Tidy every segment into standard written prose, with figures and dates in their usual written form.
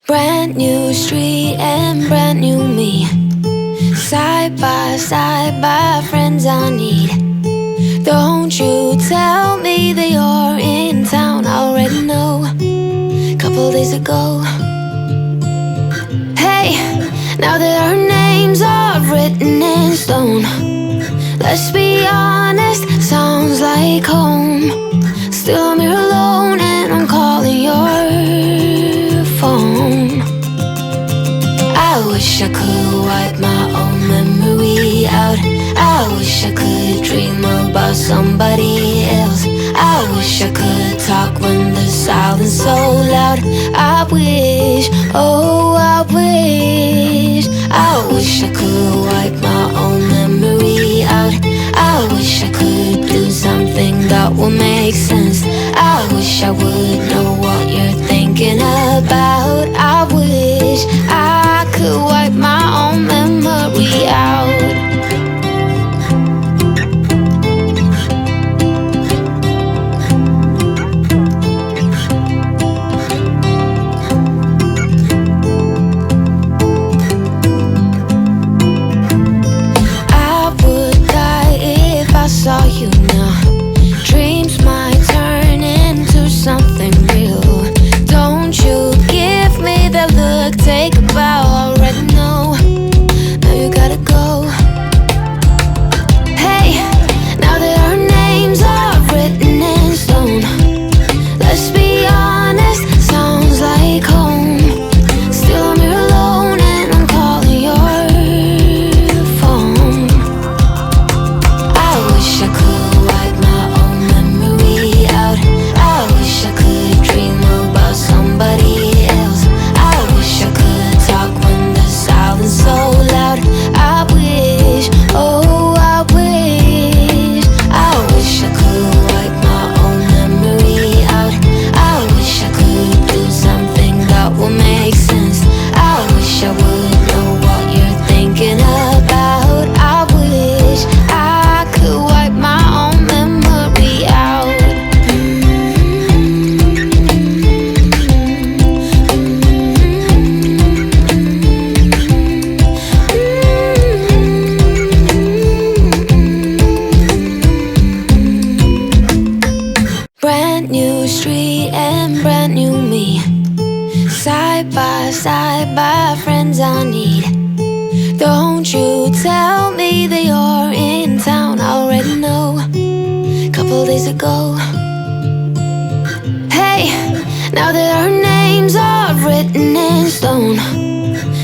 Brand new street and brand new me. Side by friends I need. Don't you tell me that you're in town, I already know. Couple days ago. Hey, now that our names are written in stone, let's be honest, sounds like home. Still I'm here alone and I'm calling your phone. I wish I could wipe my own memory out. I wish I could dream about somebody else. I wish I could talk when the silence so loud. I wish, oh I wish. I wish I could wipe my own memory out. I wish I could do something that would make sense. I wish I would know what you're thinking about. I wish I could wipe my own memory out. I saw you now. Dreams might turn into something real. Don't you give me that look, take a bow, already know. Now you gotta go. Hey, now that our names are written in stone, let's be honest, sounds like home. Still I'm here alone and I'm calling your phone. I wish I could wipe my own memory out. I wish I could dream about somebody else. I wish I could talk when the silence so loud. I wish, oh I wish. I wish I could wipe my own memory out. I wish I could do something that would make sense. I wish I would know what you're thinking about. I wish I could wipe my own memory out. Brand new street and brand new me. Side by friends I need. Don't you tell me that you're in town, I already know. Couple days ago. Hey, now that our names are written in stone,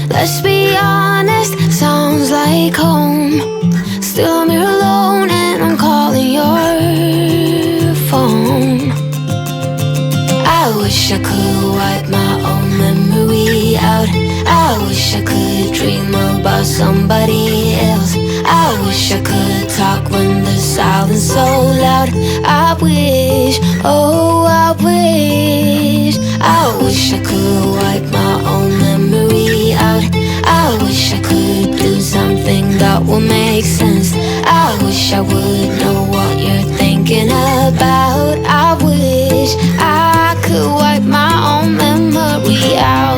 let's be honest, sounds like home. Still I'm here alone and I'm calling your phone. I wish I could wipe my own memory out. I wish I could dream about somebody else. I wish I could talk when the silence so loud. I wish, oh I wish. I wish I could wipe my own memory out. I wish I could do something that would make sense. I wish I would know what you're thinking about. I wish I could wipe my own memory out.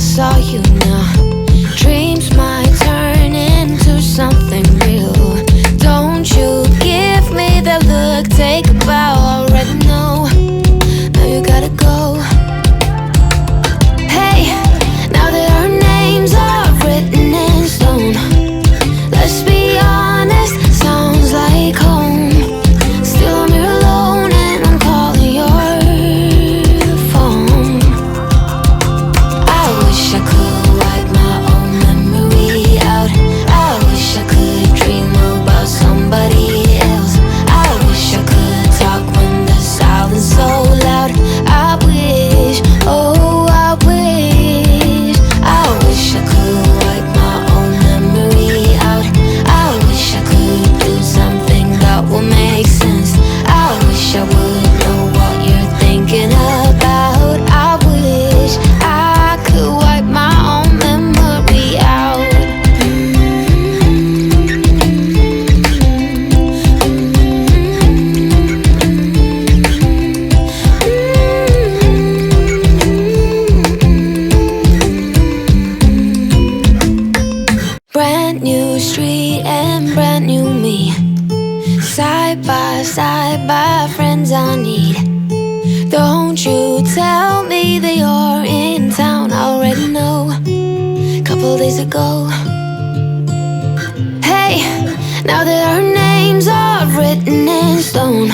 Saw you now. Dreams might turn into something real. Don't you give me that look, take a bow, already know. Now you gotta go. days ago. Hey, now that our names are written in stone,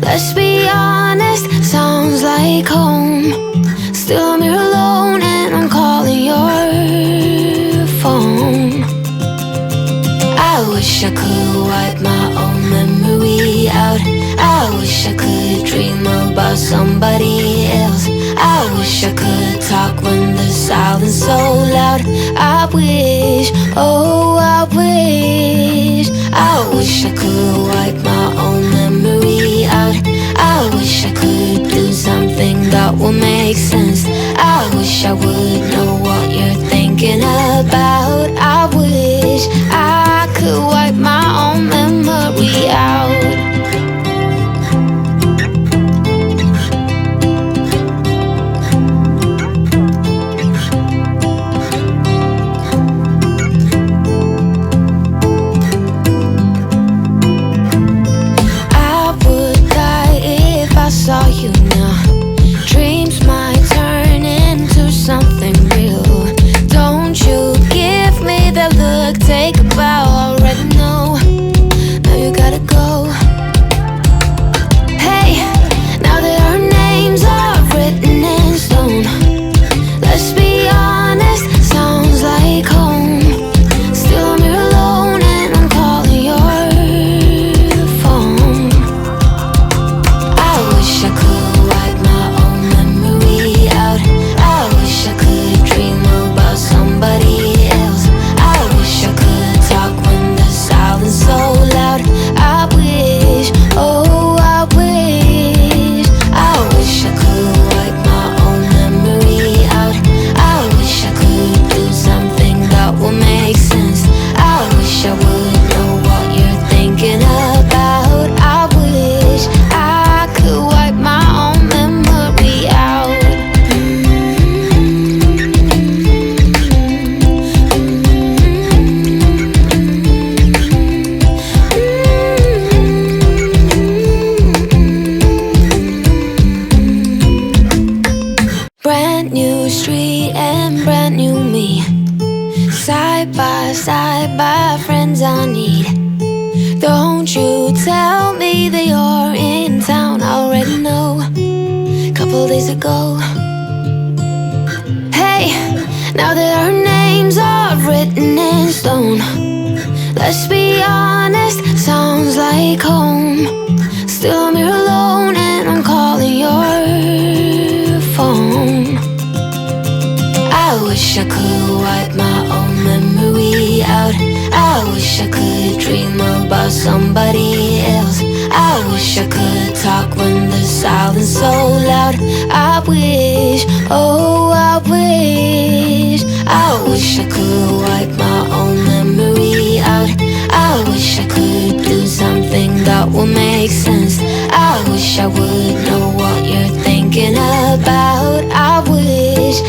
let's be honest, sounds like home. Still I'm here alone and I'm calling your phone. I wish I could wipe my own memory out. I wish I could dream about somebody else. I wish I could talk when the silence so loud. I wish, oh I wish. I wish I could wipe my own memory out. I wish I could do something that will make sense. I wish I would know what you're thinking about. I wish I could wipe my own memory out. Saw you now. Dreams might turn into something real. Don't you give me that look, take a bow, already know. Now you gotta go. Hey, now that our names are written in stone, let's be honest, sounds like home. Still I'm here alone and I'm calling your phone. I wish I could wipe my own memory out. I wish I could dream about somebody else. I wish I could talk when the silence so loud. I wish, oh I wish. I wish I could wipe my own memory out. I wish I could do something that will make sense. I wish I would know what you're thinking about. I wish I could wipe my own memory out. Brand new street and brand new me, side by friends I need. Don't you tell me that you're in town, I already know. Couple days ago. Hey, now that our names are written in stone, let's be honest, sounds like home. Still I'm here alone and I'm calling your phone. I wish I could wipe my own memory out. I wish I could dream about somebody else. I wish I could talk when the silence so loud. I wish, oh I wish. I wish I could wipe my own memory out. I wish I could do something that will make sense. I wish I would know what you're thinking about. I wish